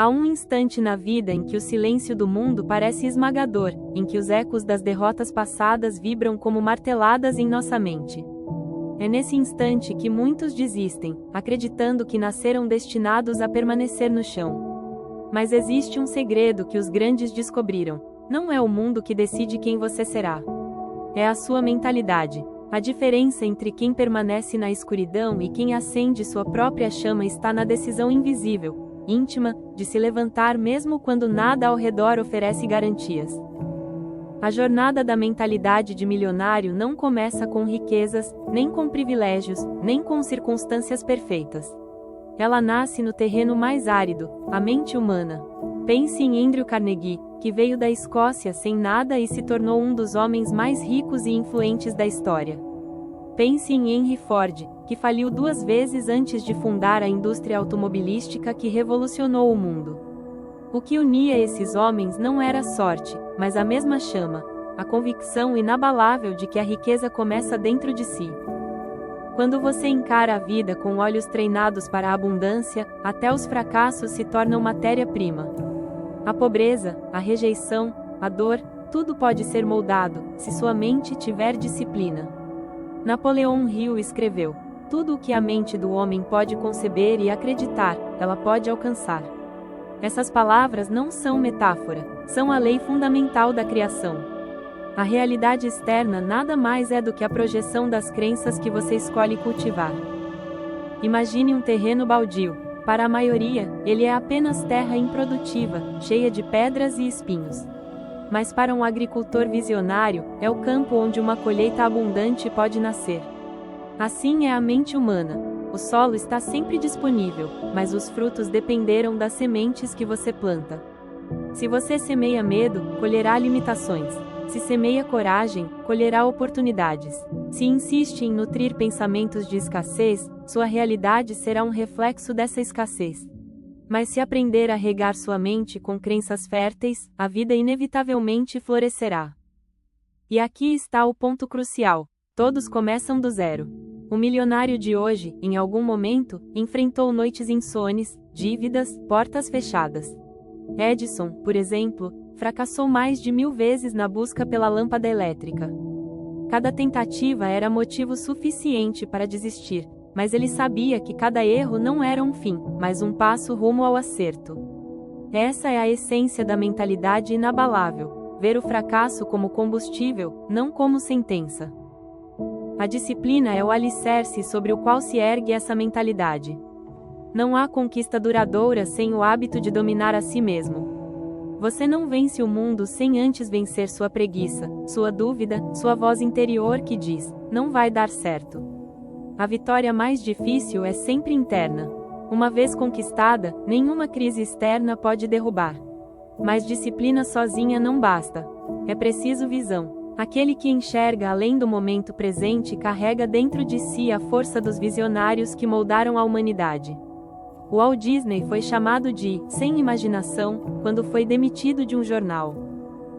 Há um instante na vida em que o silêncio do mundo parece esmagador, em que os ecos das derrotas passadas vibram como marteladas em nossa mente. É nesse instante que muitos desistem, acreditando que nasceram destinados a permanecer no chão. Mas existe um segredo que os grandes descobriram: não é o mundo que decide quem você será. É a sua mentalidade. A diferença entre quem permanece na escuridão e quem acende sua própria chama está na decisão invisível, íntima, de se levantar mesmo quando nada ao redor oferece garantias. A jornada da mentalidade de milionário não começa com riquezas, nem com privilégios, nem com circunstâncias perfeitas. Ela nasce no terreno mais árido, a mente humana. Pense em Andrew Carnegie, que veio da Escócia sem nada e se tornou um dos homens mais ricos e influentes da história. Pense em Henry Ford, que faliu 2 vezes antes de fundar a indústria automobilística que revolucionou o mundo. O que unia esses homens não era sorte, mas a mesma chama, a convicção inabalável de que a riqueza começa dentro de si. Quando você encara a vida com olhos treinados para a abundância, até os fracassos se tornam matéria-prima. A pobreza, a rejeição, a dor, tudo pode ser moldado, se sua mente tiver disciplina. Napoleão Hill escreveu: tudo o que a mente do homem pode conceber e acreditar, ela pode alcançar. Essas palavras não são metáfora, são a lei fundamental da criação. A realidade externa nada mais é do que a projeção das crenças que você escolhe cultivar. Imagine um terreno baldio. Para a maioria, ele é apenas terra improdutiva, cheia de pedras e espinhos. Mas para um agricultor visionário, é o campo onde uma colheita abundante pode nascer. Assim é a mente humana. O solo está sempre disponível, mas os frutos dependerão das sementes que você planta. Se você semeia medo, colherá limitações. Se semeia coragem, colherá oportunidades. Se insiste em nutrir pensamentos de escassez, sua realidade será um reflexo dessa escassez. Mas se aprender a regar sua mente com crenças férteis, a vida inevitavelmente florescerá. E aqui está o ponto crucial: todos começam do zero. O milionário de hoje, em algum momento, enfrentou noites insones, dívidas, portas fechadas. Edison, por exemplo, fracassou mais de 1000 vezes na busca pela lâmpada elétrica. Cada tentativa era motivo suficiente para desistir, mas ele sabia que cada erro não era um fim, mas um passo rumo ao acerto. Essa é a essência da mentalidade inabalável: ver o fracasso como combustível, não como sentença. A disciplina é o alicerce sobre o qual se ergue essa mentalidade. Não há conquista duradoura sem o hábito de dominar a si mesmo. Você não vence o mundo sem antes vencer sua preguiça, sua dúvida, sua voz interior que diz: não vai dar certo. A vitória mais difícil é sempre interna. Uma vez conquistada, nenhuma crise externa pode derrubar. Mas disciplina sozinha não basta. É preciso visão. Aquele que enxerga além do momento presente carrega dentro de si a força dos visionários que moldaram a humanidade. O Walt Disney foi chamado de sem imaginação quando foi demitido de um jornal.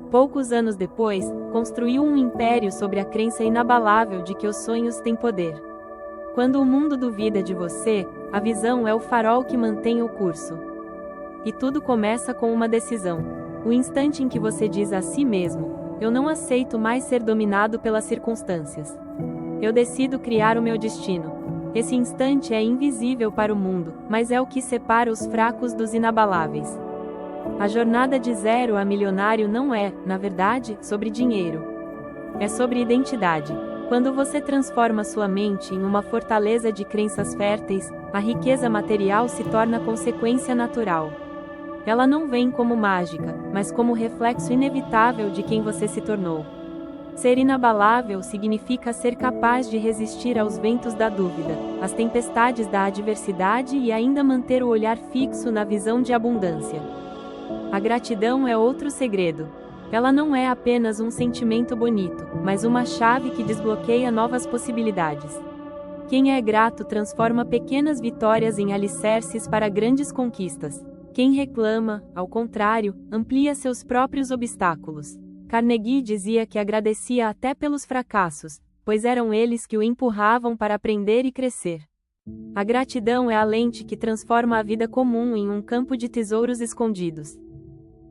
Poucos anos depois, construiu um império sobre a crença inabalável de que os sonhos têm poder. Quando o mundo duvida de você, a visão é o farol que mantém o curso. E tudo começa com uma decisão. O instante em que você diz a si mesmo: eu não aceito mais ser dominado pelas circunstâncias. Eu decido criar o meu destino. Esse instante é invisível para o mundo, mas é o que separa os fracos dos inabaláveis. A jornada de zero a milionário não é, na verdade, sobre dinheiro. É sobre identidade. Quando você transforma sua mente em uma fortaleza de crenças férteis, a riqueza material se torna consequência natural. Ela não vem como mágica, mas como reflexo inevitável de quem você se tornou. Ser inabalável significa ser capaz de resistir aos ventos da dúvida, às tempestades da adversidade e ainda manter o olhar fixo na visão de abundância. A gratidão é outro segredo. Ela não é apenas um sentimento bonito, mas uma chave que desbloqueia novas possibilidades. Quem é grato transforma pequenas vitórias em alicerces para grandes conquistas. Quem reclama, ao contrário, amplia seus próprios obstáculos. Carnegie dizia que agradecia até pelos fracassos, pois eram eles que o empurravam para aprender e crescer. A gratidão é a lente que transforma a vida comum em um campo de tesouros escondidos.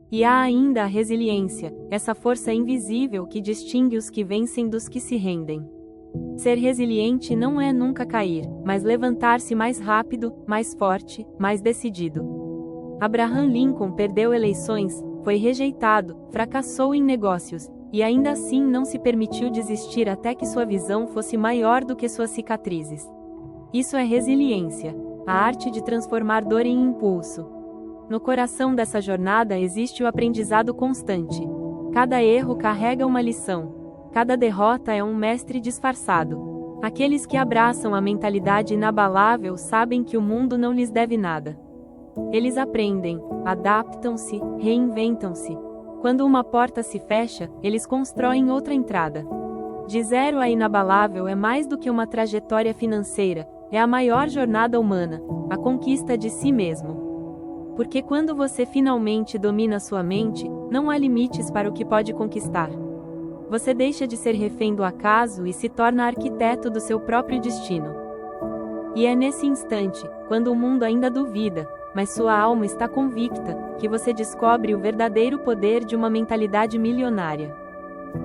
E há ainda a resiliência, essa força invisível que distingue os que vencem dos que se rendem. Ser resiliente não é nunca cair, mas levantar-se mais rápido, mais forte, mais decidido. Abraham Lincoln perdeu eleições, foi rejeitado, fracassou em negócios, e ainda assim não se permitiu desistir até que sua visão fosse maior do que suas cicatrizes. Isso é resiliência, a arte de transformar dor em impulso. No coração dessa jornada existe o aprendizado constante. Cada erro carrega uma lição. Cada derrota é um mestre disfarçado. Aqueles que abraçam a mentalidade inabalável sabem que o mundo não lhes deve nada. Eles aprendem, adaptam-se, reinventam-se. Quando uma porta se fecha, eles constroem outra entrada. De zero a inabalável é mais do que uma trajetória financeira, é a maior jornada humana, a conquista de si mesmo. Porque quando você finalmente domina sua mente, não há limites para o que pode conquistar. Você deixa de ser refém do acaso e se torna arquiteto do seu próprio destino. E é nesse instante, quando o mundo ainda duvida, mas sua alma está convicta, que você descobre o verdadeiro poder de uma mentalidade milionária.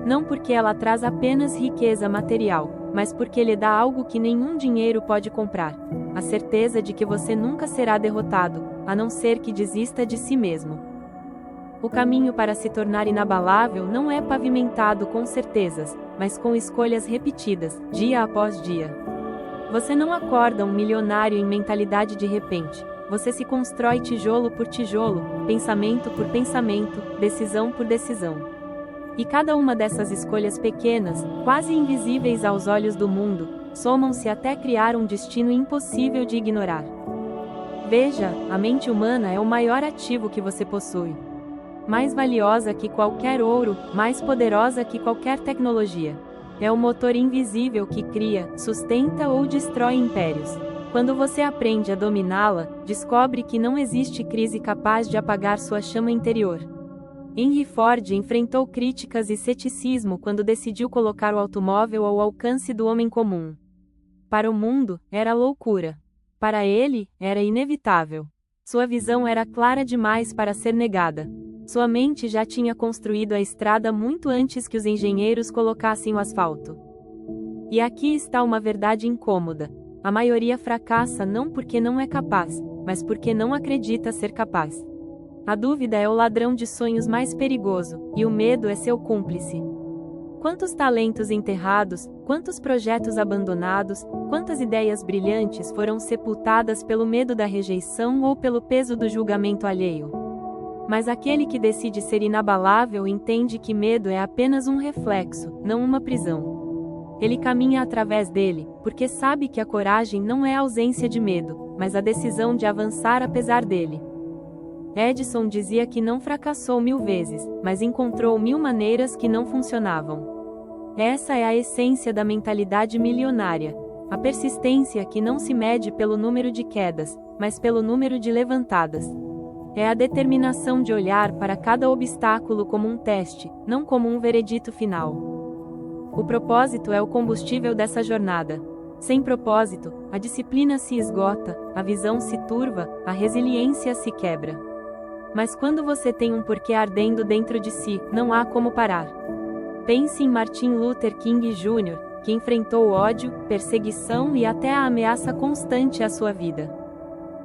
Não porque ela traz apenas riqueza material, mas porque lhe dá algo que nenhum dinheiro pode comprar: a certeza de que você nunca será derrotado, a não ser que desista de si mesmo. O caminho para se tornar inabalável não é pavimentado com certezas, mas com escolhas repetidas, dia após dia. Você não acorda um milionário em mentalidade de repente. Você se constrói tijolo por tijolo, pensamento por pensamento, decisão por decisão. E cada uma dessas escolhas pequenas, quase invisíveis aos olhos do mundo, somam-se até criar um destino impossível de ignorar. Veja, a mente humana é o maior ativo que você possui. Mais valiosa que qualquer ouro, mais poderosa que qualquer tecnologia. É o motor invisível que cria, sustenta ou destrói impérios. Quando você aprende a dominá-la, descobre que não existe crise capaz de apagar sua chama interior. Henry Ford enfrentou críticas e ceticismo quando decidiu colocar o automóvel ao alcance do homem comum. Para o mundo, era loucura. Para ele, era inevitável. Sua visão era clara demais para ser negada. Sua mente já tinha construído a estrada muito antes que os engenheiros colocassem o asfalto. E aqui está uma verdade incômoda. A maioria fracassa não porque não é capaz, mas porque não acredita ser capaz. A dúvida é o ladrão de sonhos mais perigoso, e o medo é seu cúmplice. Quantos talentos enterrados, quantos projetos abandonados, quantas ideias brilhantes foram sepultadas pelo medo da rejeição ou pelo peso do julgamento alheio? Mas aquele que decide ser inabalável entende que medo é apenas um reflexo, não uma prisão. Ele caminha através dele, porque sabe que a coragem não é a ausência de medo, mas a decisão de avançar apesar dele. Edison dizia que não fracassou 1000 vezes, mas encontrou 1000 maneiras que não funcionavam. Essa é a essência da mentalidade milionária. A persistência que não se mede pelo número de quedas, mas pelo número de levantadas. É a determinação de olhar para cada obstáculo como um teste, não como um veredito final. O propósito é o combustível dessa jornada. Sem propósito, a disciplina se esgota, a visão se turva, a resiliência se quebra. Mas quando você tem um porquê ardendo dentro de si, não há como parar. Pense em Martin Luther King Jr., que enfrentou ódio, perseguição e até a ameaça constante à sua vida.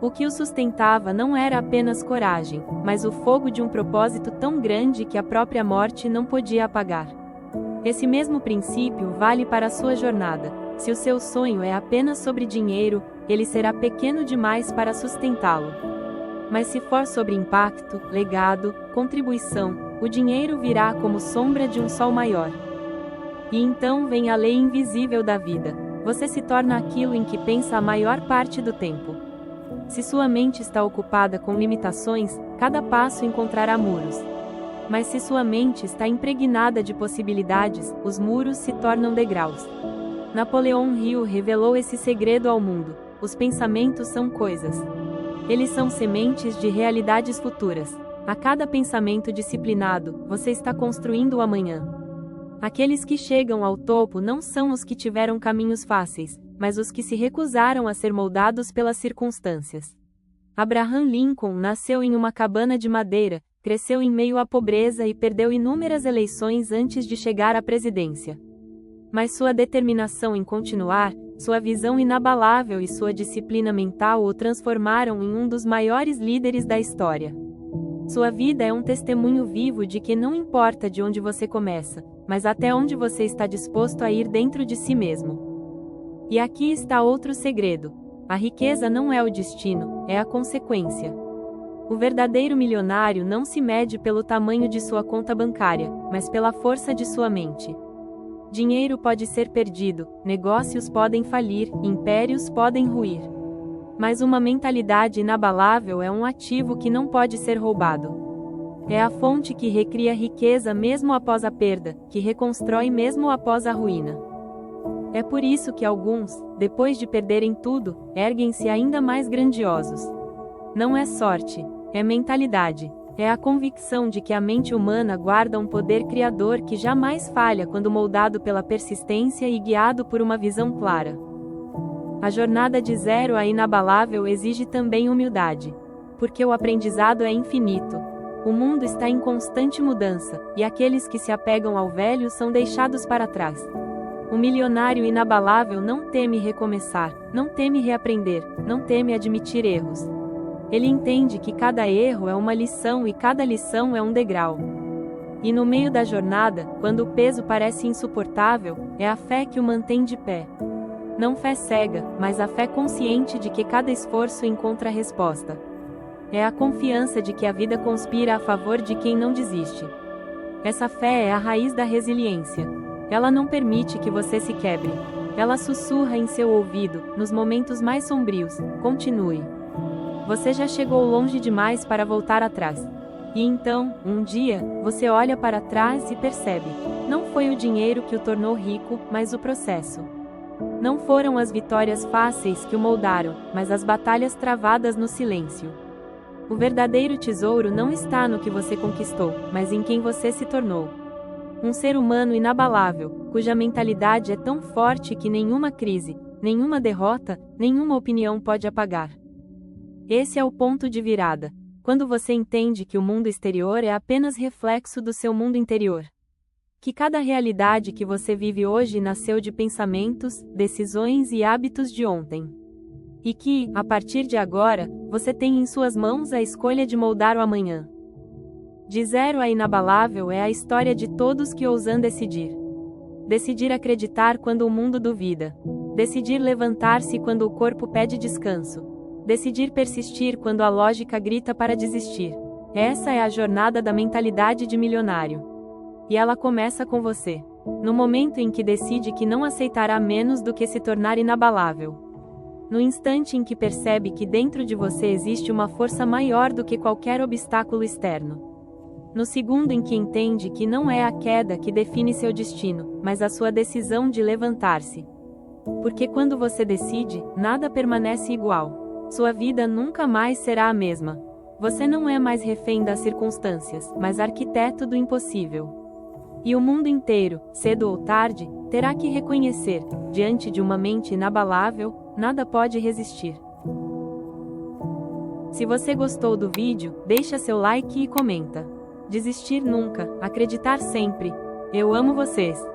O que o sustentava não era apenas coragem, mas o fogo de um propósito tão grande que a própria morte não podia apagar. Esse mesmo princípio vale para a sua jornada. Se o seu sonho é apenas sobre dinheiro, ele será pequeno demais para sustentá-lo. Mas se for sobre impacto, legado, contribuição, o dinheiro virá como sombra de um sol maior. E então vem a lei invisível da vida. Você se torna aquilo em que pensa a maior parte do tempo. Se sua mente está ocupada com limitações, cada passo encontrará muros. Mas se sua mente está impregnada de possibilidades, os muros se tornam degraus. Napoleão Hill revelou esse segredo ao mundo: os pensamentos são coisas. Eles são sementes de realidades futuras. A cada pensamento disciplinado, você está construindo o amanhã. Aqueles que chegam ao topo não são os que tiveram caminhos fáceis, mas os que se recusaram a ser moldados pelas circunstâncias. Abraham Lincoln nasceu em uma cabana de madeira, cresceu em meio à pobreza e perdeu inúmeras eleições antes de chegar à presidência. Mas sua determinação em continuar, sua visão inabalável e sua disciplina mental o transformaram em um dos maiores líderes da história. Sua vida é um testemunho vivo de que não importa de onde você começa, mas até onde você está disposto a ir dentro de si mesmo. E aqui está outro segredo: a riqueza não é o destino, é a consequência. O verdadeiro milionário não se mede pelo tamanho de sua conta bancária, mas pela força de sua mente. Dinheiro pode ser perdido, negócios podem falir, impérios podem ruir. Mas uma mentalidade inabalável é um ativo que não pode ser roubado. É a fonte que recria riqueza mesmo após a perda, que reconstrói mesmo após a ruína. É por isso que alguns, depois de perderem tudo, erguem-se ainda mais grandiosos. Não é sorte, é mentalidade. É a convicção de que a mente humana guarda um poder criador que jamais falha quando moldado pela persistência e guiado por uma visão clara. A jornada de zero a inabalável exige também humildade. Porque o aprendizado é infinito. O mundo está em constante mudança, e aqueles que se apegam ao velho são deixados para trás. O milionário inabalável não teme recomeçar, não teme reaprender, não teme admitir erros. Ele entende que cada erro é uma lição e cada lição é um degrau. E no meio da jornada, quando o peso parece insuportável, é a fé que o mantém de pé. Não fé cega, mas a fé consciente de que cada esforço encontra a resposta. É a confiança de que a vida conspira a favor de quem não desiste. Essa fé é a raiz da resiliência. Ela não permite que você se quebre. Ela sussurra em seu ouvido, nos momentos mais sombrios: continue. Você já chegou longe demais para voltar atrás. E então, um dia, você olha para trás e percebe: não foi o dinheiro que o tornou rico, mas o processo. Não foram as vitórias fáceis que o moldaram, mas as batalhas travadas no silêncio. O verdadeiro tesouro não está no que você conquistou, mas em quem você se tornou. Um ser humano inabalável, cuja mentalidade é tão forte que nenhuma crise, nenhuma derrota, nenhuma opinião pode apagar. Esse é o ponto de virada, quando você entende que o mundo exterior é apenas reflexo do seu mundo interior. Que cada realidade que você vive hoje nasceu de pensamentos, decisões e hábitos de ontem. E que, a partir de agora, você tem em suas mãos a escolha de moldar o amanhã. De zero a inabalável é a história de todos que ousam decidir. Decidir acreditar quando o mundo duvida. Decidir levantar-se quando o corpo pede descanso. Decidir persistir quando a lógica grita para desistir. Essa é a jornada da mentalidade de milionário. E ela começa com você. No momento em que decide que não aceitará menos do que se tornar inabalável. No instante em que percebe que dentro de você existe uma força maior do que qualquer obstáculo externo. No segundo em que entende que não é a queda que define seu destino, mas a sua decisão de levantar-se. Porque quando você decide, nada permanece igual. Sua vida nunca mais será a mesma. Você não é mais refém das circunstâncias, mas arquiteto do impossível. E o mundo inteiro, cedo ou tarde, terá que reconhecer: diante de uma mente inabalável, nada pode resistir. Se você gostou do vídeo, deixa seu like e comenta. Desistir nunca, acreditar sempre. Eu amo vocês!